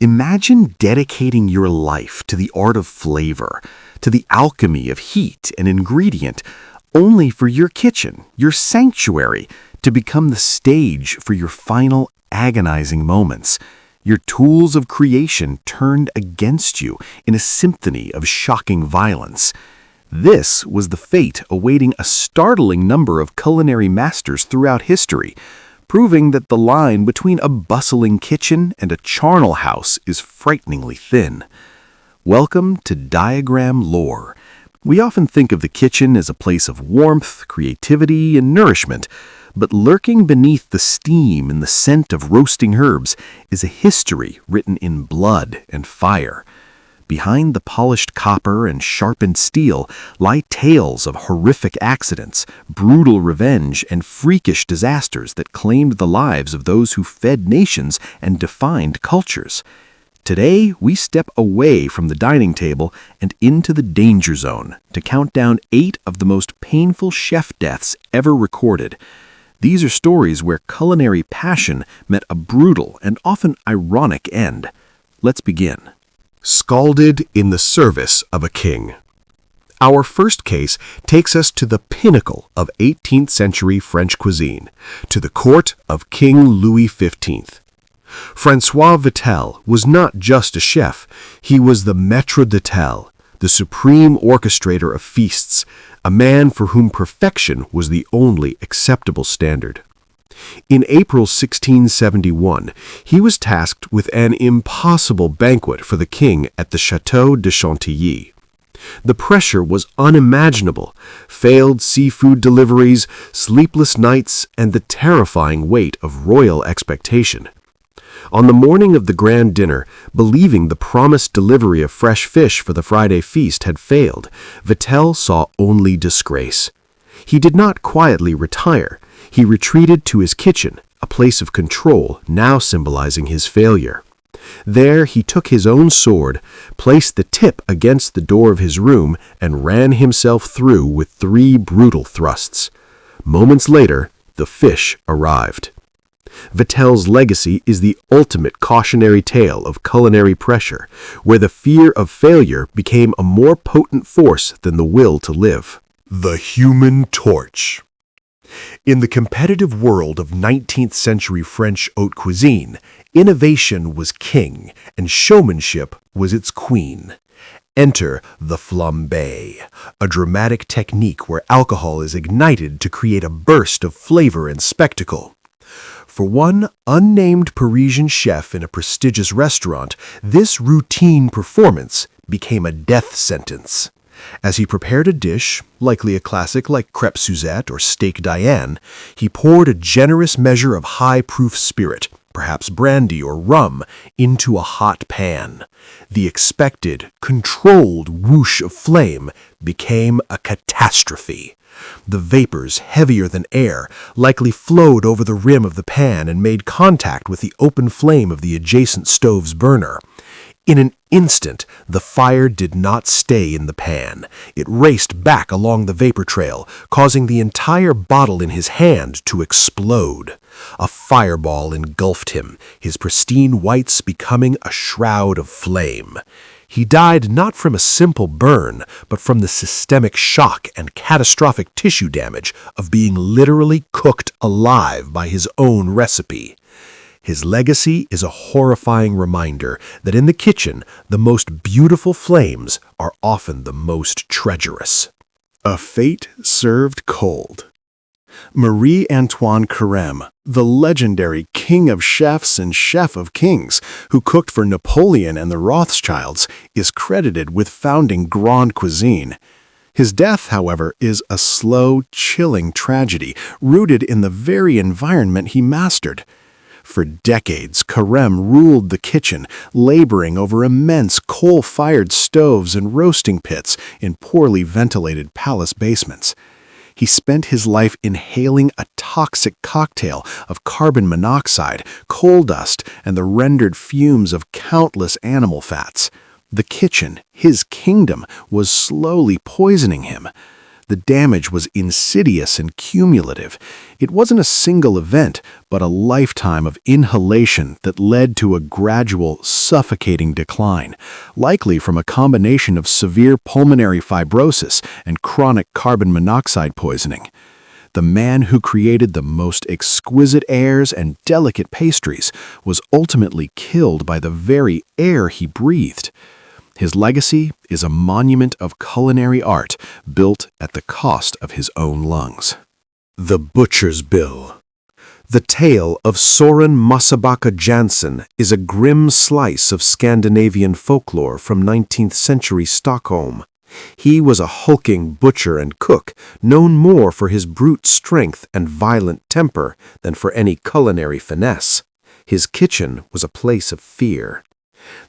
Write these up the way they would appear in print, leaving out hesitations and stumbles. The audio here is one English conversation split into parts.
Imagine dedicating your life to the art of flavor, to the alchemy of heat and ingredient, only for your kitchen, your sanctuary, to become the stage for your final agonizing moments. Your tools of creation turned against you in a symphony of shocking violence. This was the fate awaiting a startling number of culinary masters throughout history, proving that the line between a bustling kitchen and a charnel house is frighteningly thin. Welcome to Diagram Lore. We often think of the kitchen as a place of warmth, creativity, and nourishment, but lurking beneath the steam and the scent of roasting herbs is a history written in blood and fire. Behind the polished copper and sharpened steel lie tales of horrific accidents, brutal revenge, and freakish disasters that claimed the lives of those who fed nations and defined cultures. Today, we step away from the dining table and into the danger zone to count down 8 of the most painful chef deaths ever recorded. These are stories where culinary passion met a brutal and often ironic end. Let's begin. Scalded in the service of a king. Our first case takes us to the pinnacle of 18th century French cuisine, to the court of King Louis XV. François Vitel was not just a chef, he was the maître d'hôtel, the supreme orchestrator of feasts, a man for whom perfection was the only acceptable standard. In April 1671, he was tasked with an impossible banquet for the king at the Château de Chantilly. The pressure was unimaginable: failed seafood deliveries, sleepless nights, and the terrifying weight of royal expectation. On the morning of the grand dinner, believing the promised delivery of fresh fish for the Friday feast had failed, Vitel saw only disgrace. He did not quietly retire. He retreated to his kitchen, a place of control now symbolizing his failure. There he took his own sword, placed the tip against the door of his room, and ran himself through with 3 brutal thrusts. Moments later, the fish arrived. Vitel's legacy is the ultimate cautionary tale of culinary pressure, where the fear of failure became a more potent force than the will to live. The Human Torch. In the competitive world of 19th century French haute cuisine, innovation was king and showmanship was its queen. Enter the flambé, a dramatic technique where alcohol is ignited to create a burst of flavor and spectacle. For one unnamed Parisian chef in a prestigious restaurant, this routine performance became a death sentence. As he prepared a dish, likely a classic like crêpe Suzette or steak Diane, he poured a generous measure of high-proof spirit, perhaps brandy or rum, into a hot pan. The expected, controlled whoosh of flame became a catastrophe. The vapors, heavier than air, likely flowed over the rim of the pan and made contact with the open flame of the adjacent stove's burner. In an instant, the fire did not stay in the pan. It raced back along the vapor trail, causing the entire bottle in his hand to explode. A fireball engulfed him, his pristine whites becoming a shroud of flame. He died not from a simple burn, but from the systemic shock and catastrophic tissue damage of being literally cooked alive by his own recipe. His legacy is a horrifying reminder that in the kitchen, the most beautiful flames are often the most treacherous. A fate served cold. Marie-Antoine Carême, the legendary king of chefs and chef of kings, who cooked for Napoleon and the Rothschilds, is credited with founding Grande Cuisine. His death, however, is a slow, chilling tragedy rooted in the very environment he mastered. For decades, Carême ruled the kitchen, laboring over immense coal-fired stoves and roasting pits in poorly ventilated palace basements. He spent his life inhaling a toxic cocktail of carbon monoxide, coal dust, and the rendered fumes of countless animal fats. The kitchen, his kingdom, was slowly poisoning him. The damage was insidious and cumulative. It wasn't a single event, but a lifetime of inhalation that led to a gradual, suffocating decline, likely from a combination of severe pulmonary fibrosis and chronic carbon monoxide poisoning. The man who created the most exquisite airs and delicate pastries was ultimately killed by the very air he breathed. His legacy is a monument of culinary art built at the cost of his own lungs. The Butcher's Bill. The tale of Soren Mosebacke Jansson is a grim slice of Scandinavian folklore from 19th century Stockholm. He was a hulking butcher and cook, known more for his brute strength and violent temper than for any culinary finesse. His kitchen was a place of fear.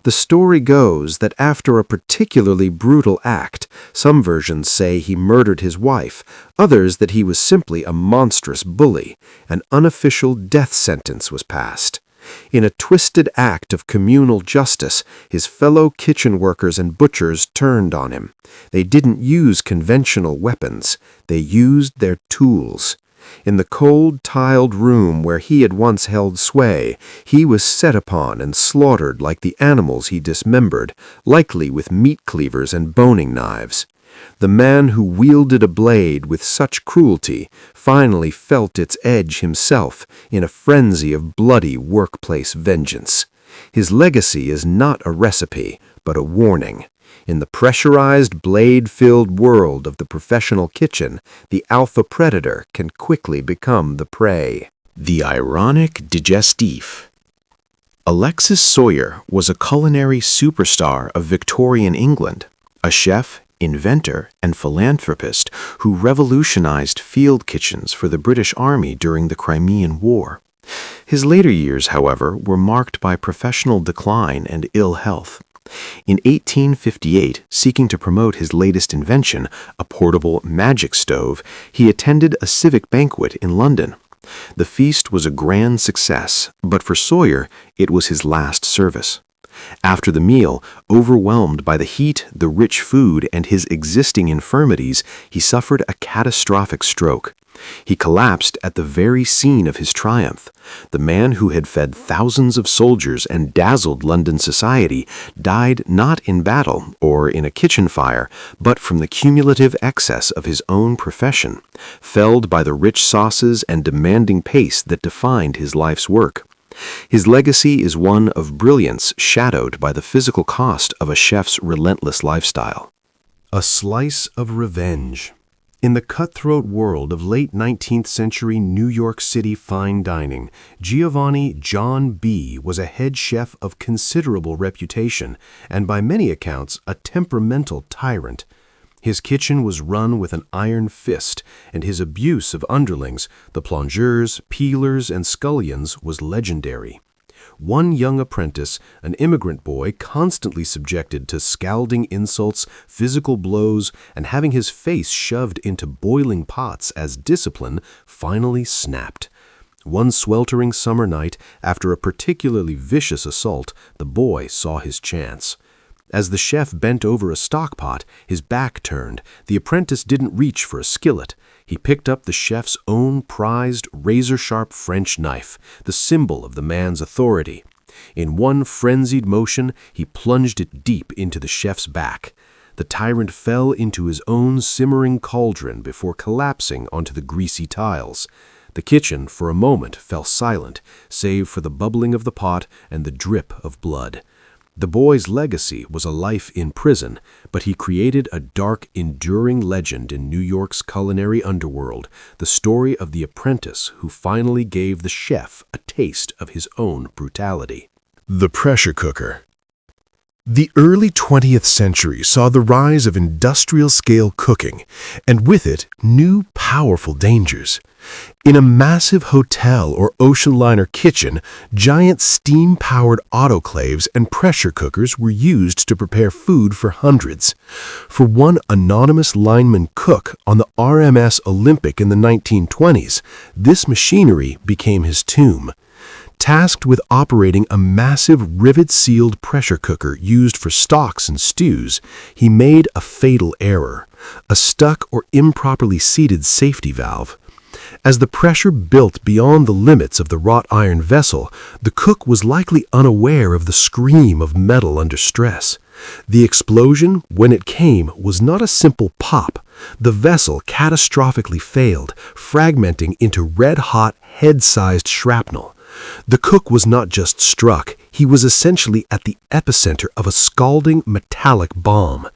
The story goes that after a particularly brutal act, some versions say he murdered his wife, others that he was simply a monstrous bully, an unofficial death sentence was passed. In a twisted act of communal justice, his fellow kitchen workers and butchers turned on him. They didn't use conventional weapons, they used their tools. In the cold, tiled room where he had once held sway, he was set upon and slaughtered like the animals he dismembered, likely with meat cleavers and boning knives. The man who wielded a blade with such cruelty finally felt its edge himself in a frenzy of bloody workplace vengeance. His legacy is not a recipe, but a warning. In the pressurized, blade-filled world of the professional kitchen, the alpha predator can quickly become the prey. The ironic digestif. Alexis Soyer was a culinary superstar of Victorian England, a chef, inventor, and philanthropist who revolutionized field kitchens for the British Army during the Crimean War. His later years, however, were marked by professional decline and ill health. In 1858, seeking to promote his latest invention, a portable magic stove, he attended a civic banquet in London. The feast was a grand success, but for Soyer, it was his last service. After the meal, overwhelmed by the heat, the rich food, and his existing infirmities, he suffered a catastrophic stroke. He collapsed at the very scene of his triumph. The man who had fed thousands of soldiers and dazzled London society died not in battle or in a kitchen fire, but from the cumulative excess of his own profession, felled by the rich sauces and demanding pace that defined his life's work. His legacy is one of brilliance shadowed by the physical cost of a chef's relentless lifestyle. A slice of revenge. In the cutthroat world of late 19th century New York City fine dining, Giovanni John B. was a head chef of considerable reputation and by many accounts a temperamental tyrant. His kitchen was run with an iron fist, and his abuse of underlings, the plongeurs, peelers, and scullions, was legendary. One young apprentice, an immigrant boy constantly subjected to scalding insults, physical blows, and having his face shoved into boiling pots as discipline, finally snapped. One sweltering summer night, after a particularly vicious assault, the boy saw his chance. As the chef bent over a stock pot, his back turned. The apprentice didn't reach for a skillet. He picked up the chef's own prized, razor-sharp French knife, the symbol of the man's authority. In one frenzied motion, he plunged it deep into the chef's back. The tyrant fell into his own simmering cauldron before collapsing onto the greasy tiles. The kitchen, for a moment, fell silent, save for the bubbling of the pot and the drip of blood. The boy's legacy was a life in prison, but he created a dark, enduring legend in New York's culinary underworld, the story of the apprentice who finally gave the chef a taste of his own brutality. The pressure cooker. The early 20th century saw the rise of industrial-scale cooking, and with it, new, powerful dangers. In a massive hotel or ocean liner kitchen, giant steam-powered autoclaves and pressure cookers were used to prepare food for hundreds. For one anonymous lineman cook on the RMS Olympic in the 1920s, this machinery became his tomb. Tasked with operating a massive rivet-sealed pressure cooker used for stocks and stews, he made a fatal error, a stuck or improperly seated safety valve. As the pressure built beyond the limits of the wrought iron vessel, the cook was likely unaware of the scream of metal under stress. The explosion, when it came, was not a simple pop. The vessel catastrophically failed, fragmenting into red-hot, head-sized shrapnel. The cook was not just struck, he was essentially at the epicenter of a scalding metallic bomb.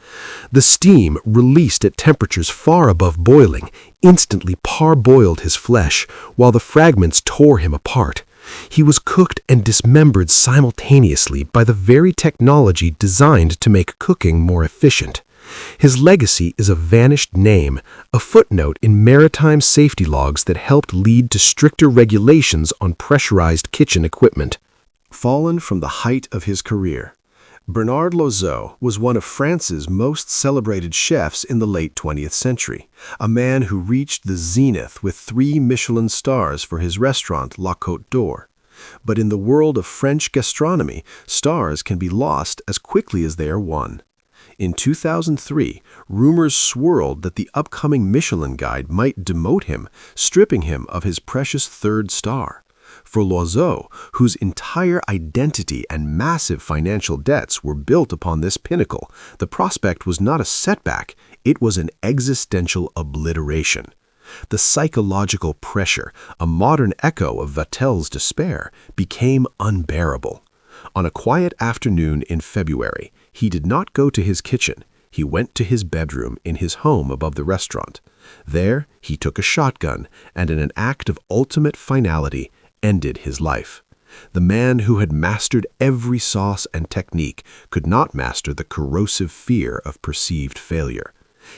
The steam, released at temperatures far above boiling, instantly parboiled his flesh, while the fragments tore him apart. He was cooked and dismembered simultaneously by the very technology designed to make cooking more efficient. His legacy is a vanished name, a footnote in maritime safety logs that helped lead to stricter regulations on pressurized kitchen equipment. Fallen from the height of his career, Bernard Loiseau was one of France's most celebrated chefs in the late 20th century, a man who reached the zenith with 3 Michelin stars for his restaurant La Côte d'Or. But in the world of French gastronomy, stars can be lost as quickly as they are won. In 2003, rumors swirled that the upcoming Michelin Guide might demote him, stripping him of his precious 3rd star. For Loiseau, whose entire identity and massive financial debts were built upon this pinnacle, the prospect was not a setback, it was an existential obliteration. The psychological pressure, a modern echo of Vatel's despair, became unbearable. On a quiet afternoon in February, he did not go to his kitchen. He went to his bedroom in his home above the restaurant. There, he took a shotgun and, in an act of ultimate finality, ended his life. The man who had mastered every sauce and technique could not master the corrosive fear of perceived failure.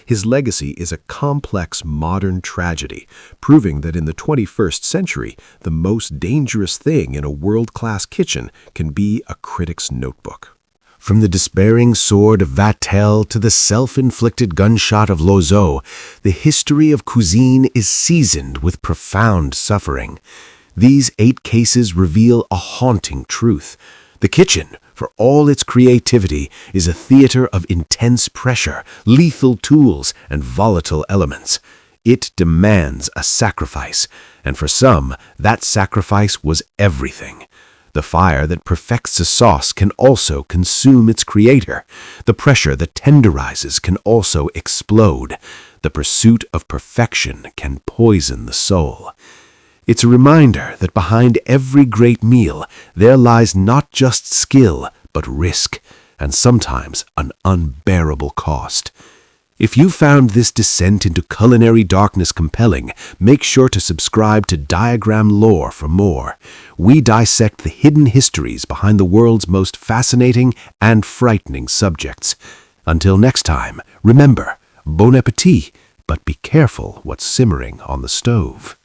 His legacy is a complex modern tragedy, proving that in the 21st century, the most dangerous thing in a world-class kitchen can be a critic's notebook. From the despairing sword of Vatel to the self-inflicted gunshot of Loiseau, the history of cuisine is seasoned with profound suffering. These 8 cases reveal a haunting truth. The kitchen, for all its creativity, is a theater of intense pressure, lethal tools, and volatile elements. It demands a sacrifice, and for some, that sacrifice was everything. The fire that perfects a sauce can also consume its creator. The pressure that tenderizes can also explode. The pursuit of perfection can poison the soul. It's a reminder that behind every great meal, there lies not just skill, but risk, and sometimes an unbearable cost. If you found this descent into culinary darkness compelling, make sure to subscribe to Diagram Lore for more. We dissect the hidden histories behind the world's most fascinating and frightening subjects. Until next time, remember, bon appétit, but be careful what's simmering on the stove.